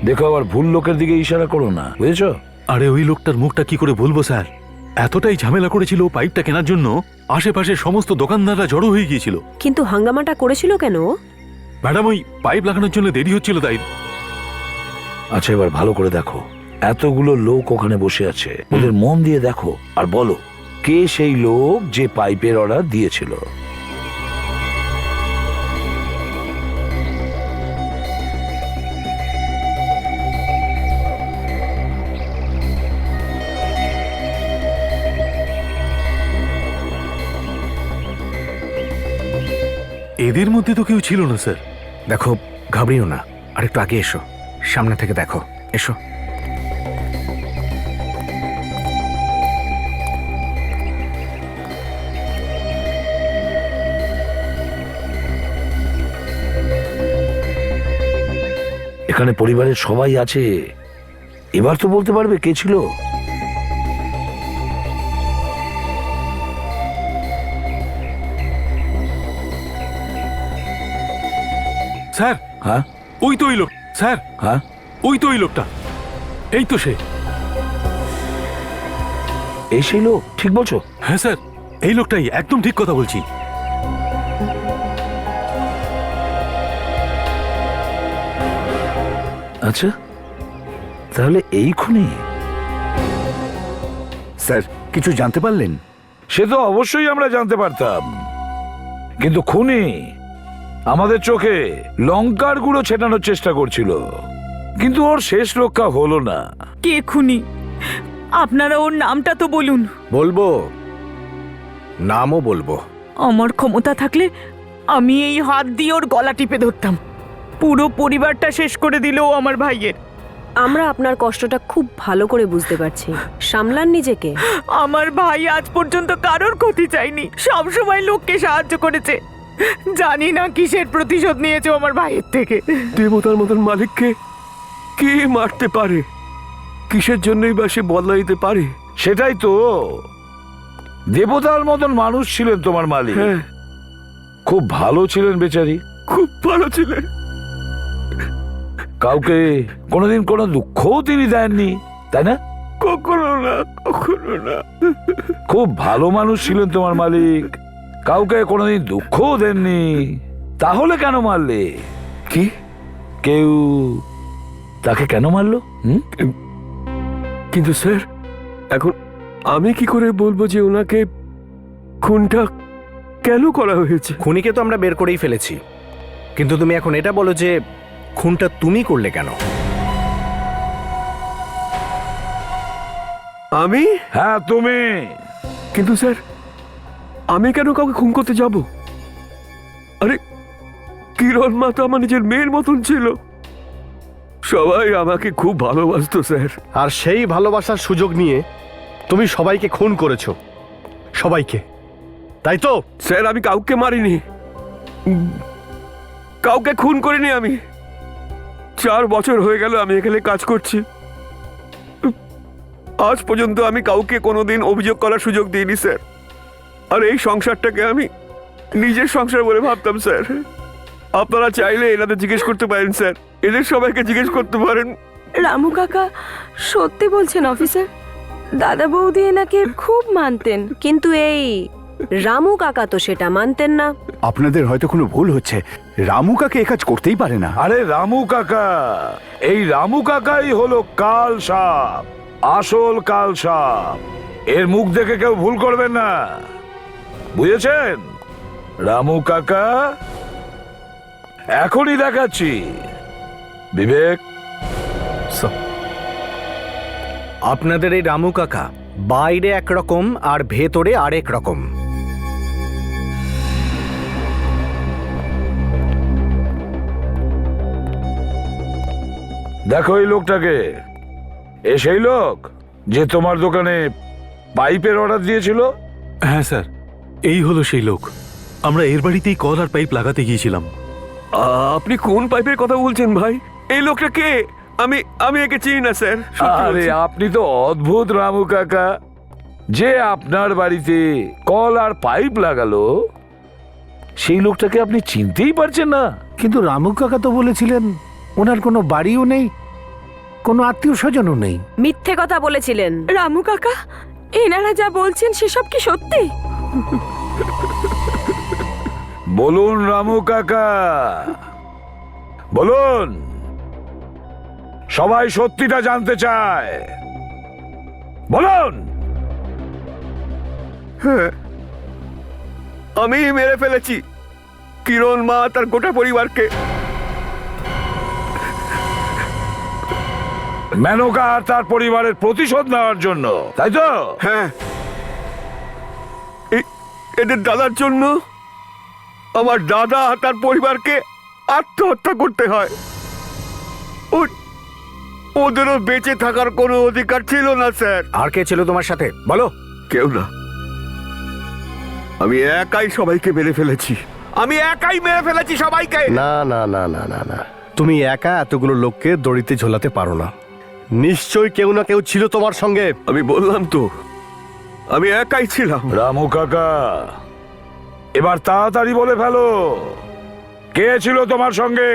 দেখো, আবার ভুল লোকের দিকে ইশারা করো না, বুঝেছো? আরে ওই লোকটার মুখটা কি করে ভুলবো স্যার? এতটাই ঝামেলা করেছিল পাইপটা কেনার জন্য, আশেপাশে সমস্ত দোকানদাররা জড়ো হয়ে গিয়েছিল। কিন্তু হাঙ্গামাটা করেছিল কেন? ম্যাডাম, ওই পাইপ লাগানোর জন্য দেরি হচ্ছিল তাই। আচ্ছা, এবার ভালো করে দেখো। এতগুলো লোক ওখানে বসে আছে, ওদের মন দিয়ে দেখো আর বলো কে সেই লোক যে পাইপের অর্ডার দিয়েছিল। এদের মধ্যে তো কেউ ছিল না স্যার। দেখো, ঘাবড়িও না, আর একটু আগে এসো, সামনে থেকে দেখো, এসো। এখানে পরিবারের সবাই আছে, এবার তো বলতে পারবে কে ছিল। স্যার, হ্যাঁ, ওই তো ওই লোক। স্যার, হ্যাঁ, ওই তো ওই লোকটা। এই তো সে। এই সেই লোক, ঠিক বলছো? হ্যাঁ স্যার, এই লোকটাই, একদম ঠিক কথা বলছি। আচ্ছা, তাহলে এই খুনি। স্যার, কিছু জানতে পারলেন? সে তো অবশ্যই আমরা জানতে পারতাম, কিন্তু খুনি আমাদের চোখে লঙ্কার গুঁড়ো ছেটানোর চেষ্টা করছিল। কিন্তু ওর শেষ রক্ষা হলো না। কে খুনি? আপনারা ওর নামটা তো বলুন। বলবো, নামও বলবো। আমার ক্ষমতা থাকলে আমি এই হাত দিয়ে ওর গলা টিপে ধরতাম। পুরো পরিবারটা শেষ করে দিল ও আমার ভাইয়ের। আমরা আপনার কষ্টটা খুব ভালো করে বুঝতে পারছি, সামলান নিজেকে। আমার ভাই আজ পর্যন্ত কারোর ক্ষতি চাইনি, সব সময় লোককে সাহায্য করেছে। জানি না কিসের প্রতিশোধ নিয়েছে ও আমার ভাইয়ের থেকে। দেবতার মতন মালিককে কে মারতে পারে? কিসের জন্যই বা সে বদলা দিতে পারে? সেটাই তো, দেবতার মতন মানুষ ছিলেন তোমার মালিক। হ্যাঁ, খুব ভালো ছিলেন বেচারি, খুব ভালো ছিলেন। কাউকে কোনোদিন কোনো দুঃখও তিনি দেননি, তাই না? কখনো না, কখনো না। খুব ভালো মানুষ ছিলেন তোমার মালিক, কাউকে কোনোদিন দুঃখও দেননি। তাহলে কেন মারলে? কি? কেউ তাকে কেন মারলো? কিন্তু স্যার, এখন আমি কি করে বলবো যে ওনাকে খুনটা কেন করা হয়েছে? খুনিকে তো আমরা বের করেই ফেলেছি, কিন্তু তুমি এখন এটা বলো যে খুনটা তুমি করলে কেন? আমি? হ্যাঁ, তুমি। কিন্তু স্যার, আমি কেন কাউকে খুন করতে যাব? আরে, কিরণ মা তো আমার নিজের মেয়ের মতন ছিল। সবাই আমাকে খুব ভালোবাসতো স্যার। আর সেই ভালোবাসার সুযোগ নিয়ে তুমি সবাইকে খুন করেছো, সবাইকে, তাই তো? স্যার, আমি কাউকে মারিনি, কাউকে খুন করিনি। আমি 4 বছর হয়ে গেল আমি এখানে কাজ করছি। আজ পর্যন্ত আমি কাউকে কোনোদিন অভিযোগ করার সুযোগ দিইনি স্যার। আর এই সংসারটাকে আমি নিজের সংসার বলে ভাবতাম স্যার। আপনারা চাইলে এনাদের জিজ্ঞেস করতে পারেন স্যার, এদের সবাইকে জিজ্ঞেস করতে পারেন। রামু কাকা সত্যি বলছেন অফিসার, দাদা বৌদি এনাকে খুব মানতেন। কিন্তু এই রামু কাকা তো সেটা মানতেন না। আপনাদের হয়তো কোনো ভুল হচ্ছে, রামু কাকে এ কাজ করতেই পারে না। আরে রামু কাকা, এই রামু কাকাই হলো কাল সাপ, আসল কাল সাপ। এর মুখ দেখে কেউ ভুল করবেন না, বুঝেছেন? রামু কাকা এখনই দেখাচ্ছি। বিবেক, আপনাদের এই রামু কাকা বাইরে একরকম আর ভেতরে আরেক রকম। দেখো এই লোকটাকে। এ সেই লোক যে তোমার দোকানে পাইপের অর্ডার দিয়েছিল? হ্যাঁ স্যার, এই হলো সেই লোক। আমরা এর বাড়িতেই কল আর পাইপ লাগাতে গিয়েছিলাম। আপনি কোন পাইপের কথা বলছেন ভাই? এই লোকটা কে? আমি একে চিনি না স্যার। আরে আপনি তো অদ্ভুত রামু কাকা, যে আপনার বাড়িতে কল আর পাইপ লাগালো সেই লোকটাকে আপনি চিনতেই পারছেন না? কিন্তু রামু কাকা তো বলেছিলেন ওনার কোনো বাড়িও নেই, কোনো আত্মীয় স্বজনও নেই। মিথ্যে কথা বলেছিলেন। রামু কাকা, এনারা যা বলছেন সেসব কি সত্যি? বলুন রামু কাকা, বলুন। সবাই সত্যিটা জানতে চায়, বলুন। হ্যাঁ, আমি মেরে ফেলেছি কিরণ মা তার গোটা পরিবারকে। মেনকা আর তার পরিবারের প্রতিশোধ নেওয়ার জন্য, তাই তো? হ্যাঁ, এদের দাদার জন্য আমার দাদা আর তার পরিবারকে আত্মহত্যা করতে হয়। ওদেরও বেঁচে থাকার কোনো অধিকার ছিল না স্যার। আর কে ছিল তোমার সাথে বলো? কেউ না, আমি একাই সবাইকে মেরে ফেলেছি। আমি একাই মেরে ফেলেছি সবাইকে। না না না না না না, তুমি একা এতগুলো লোককে দড়িতে ঝোলাতে পারো না। নিশ্চয়ই কেউ না কেউ ছিল তোমার সঙ্গে। আমি বললাম তো, আমি একাই ছিলাম। রামু কাকা, এবার তাড়াতাড়ি বলে ফেলো, কে ছিল তোমার সঙ্গে?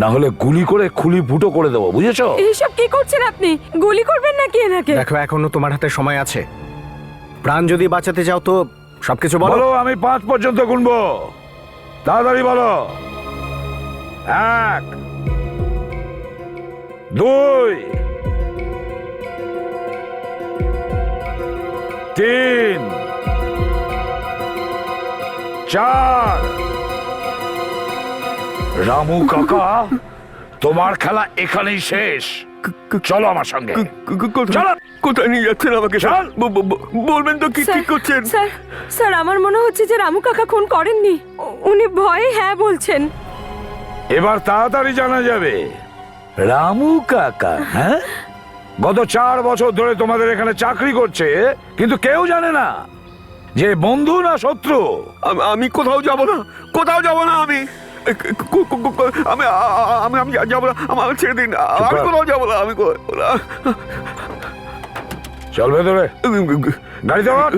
না হলে গুলি করে খুলি ফুটো করে দেবো, বুঝেছো? এইসব কি করছেন আপনি? গুলি করবেন নাকি এনাকে? দেখো, এখনো তোমার হাতে সময় আছে। প্রাণ যদি বাঁচাতে চাও তো সবকিছু বলো। বলো, আমি 5 পর্যন্ত গুনবো। তাড়াতাড়ি বলো। 1, 2, 3, 4। রামু কাকা, তোমার খেলা এখানেই শেষ। চলো আমার সঙ্গে। চলো। কোথায় নিয়ে যাচ্ছেন আমাকে? চল। বলবেন তো কি ঠিক করছেন? স্যার স্যার আমার মনে হচ্ছে যে রামু কাকা খুন করেননি, উনি ভয়ে হ্যাঁ বলছেন। এবার তাড়াতাড়ি জানা যাবে। রামু কাকা, হ্যাঁ, গত 4 বছর ধরে তোমাদের এখানে চাকরি করছে, কিন্তু কেউ জানে না যে বন্ধু না শত্রু। আমি কোথাও যাব না, কোথাও যাব না। আমি আমি আমি আমি যাবো না, আমার ছেড়ে দিন। আমি কোথাও যাবো না, আমি চল ভেতরে, গাড়িতে ওঠ।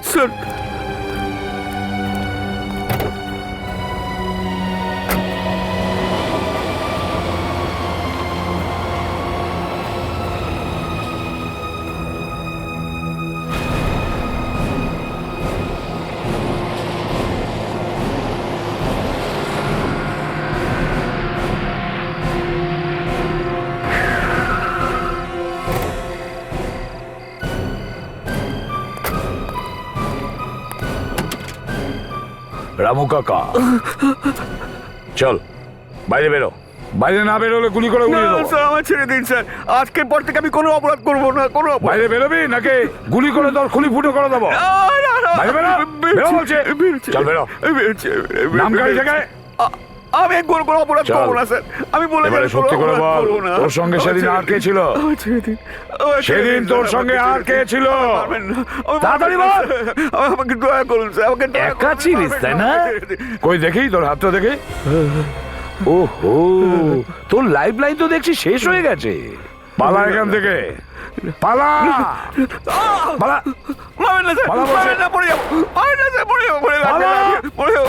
স্যার, রামু কাকা, চল বাইরে বেরো। বাইরে না বেরোলে গুলি করে উড়িয়ে দেবো। স্যার আমার ছেড়ে দিন স্যার, আজকের পর থেকে আমি কোনো অপরাধ করবো না, কোনো বাইরে বেরোবি নাকি গুলি করে তোর খুলি ফুটো করে দেবো? বাইরে বেরো, বেরো বলছে। চল বেরো, নাম গাড়ি থেকে। আমি কোনো অপরাধ করবো না স্যার, আমি বলে এবারে সত্যি করে বল, তোর সঙ্গে সেদিন আর কে ছিল? সেদিন তোর সঙ্গে আর কে ছিল? তাড়াতাড়ি বল। আমাকে দয়া করুন স্যার, আমাকে একা ছিলিস তাই না? কই দেখি তোর হাতটা দেখি। ওহো, তোর লাইফ লাইন তো দেখছি শেষ হয়ে গেছে। পালা এখান থেকে, পালা পালা। মারবেন না স্যার, মারবেন না, পড়ে যাবো, মারবেন না স্যার, পড়ে যাবো, পড়ে যাবো, পড়ে যাবো,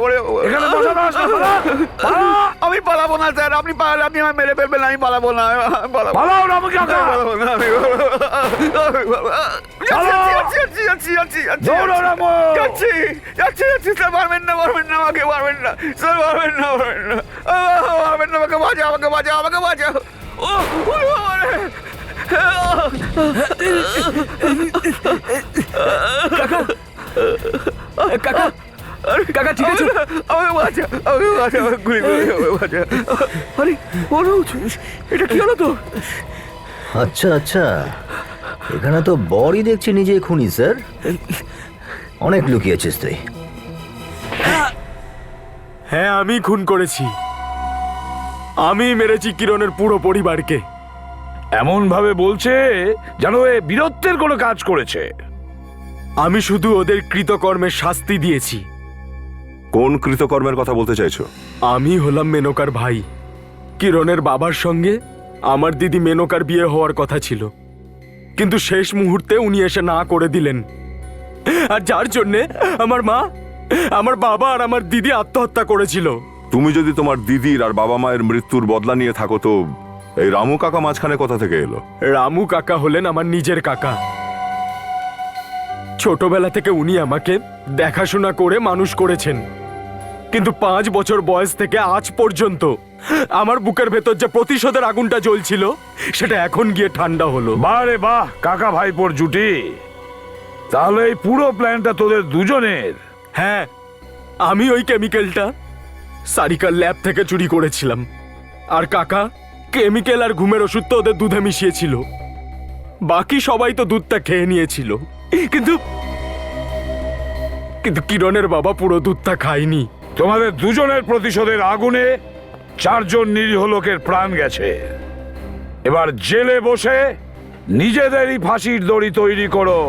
পড়ে যাবো। এখানে বসে থাক না, পালা। আমি পালাবো না স্যার, আপনি পালালে আপনি আমায় মেরে ফেলবেন, আমি পালাবো না, পালাবো। পালাও না, আমাকে আঁকা। পালাবো না, আমি যাচ্ছি স্যার, মারবেন না, মারবেন না, আমাকে মারবেন না স্যার, মারবেন না, মারবেন না, মারবেন না, আমাকে বাঁচাও, আমাকে বাঁচাও, আমাকে বাঁচাও। ও কাকা, কাকা ঠিক আছে? আমাকে বাঁচা, আমাকে বাঁচা, আমাকে গুলি করে আমাকে বাঁচা। আরে অনুজ, এটা কি হলো তো? আচ্ছা আচ্ছা, এখানে তো বড়ই দেখছি নিজে খুনি স্যার। অনেক লুকিয়েছিস তুই। হ্যাঁ, আমি খুন করেছি। আমি মেরেছি কিরণের পুরো পরিবারকে। এমন ভাবে বলছে যেন এ বীরত্বের কোনো কাজ করেছে। আমি শুধু ওদের কৃতকর্মের শাস্তি দিয়েছি। কোন কৃতকর্মের কথা বলতে চাইছো? আমি হলাম মেনকার ভাই। কিরণের বাবার সঙ্গে আমার দিদি মেনকার বিয়ে হওয়ার কথা ছিল, কিন্তু শেষ মুহূর্তে উনি এসে না করে দিলেন, আর যার জন্যে আমার মা, আমার বাবা আর আমার দিদি আত্মহত্যা করেছিল। তুমি যদি তোমার দিদির আর বাবা মায়ের মৃত্যুর বদলা নিয়ে থাকো, তো এই রামু কাকা মাঝখানে কোথা থেকে এলো? রামু কাকা হলেন আমার নিজের কাকা। ছোটবেলা থেকে উনি আমাকে দেখাশোনা করে মানুষ করেছেন, কিন্তু 5 বছর বয়স থেকে আজ পর্যন্ত আমার বুকের ভেতর যে প্রতিশোধের আগুনটা জ্বলছিল, সেটা এখন গিয়ে ঠান্ডা হলো। বারে বাহ, কাকা ভাইপোর জুটি। তাহলে এই পুরো প্ল্যানটা তোদের দুজনের? হ্যাঁ, আমি ওই কেমিক্যালটা সারিকার ল্যাব থেকে চুরি করেছিলাম, আর কাকা কেমিক্যাল আর ঘুমের ওষুধ তো ওদের দুধে মিশিয়েছিল। বাকি সবাই তো দুধটা খেয়ে নিয়েছিল, কিন্তু কিন্তু কিরণের বাবা পুরো দুধটা খায়নি। তোমাদের দুজনের প্রতিশোধের আগুনে 4 জন নিরীহ লোকের প্রাণ গেছে। এবার জেলে বসে নিজেদেরই ফাঁসির দড়ি তৈরি করো।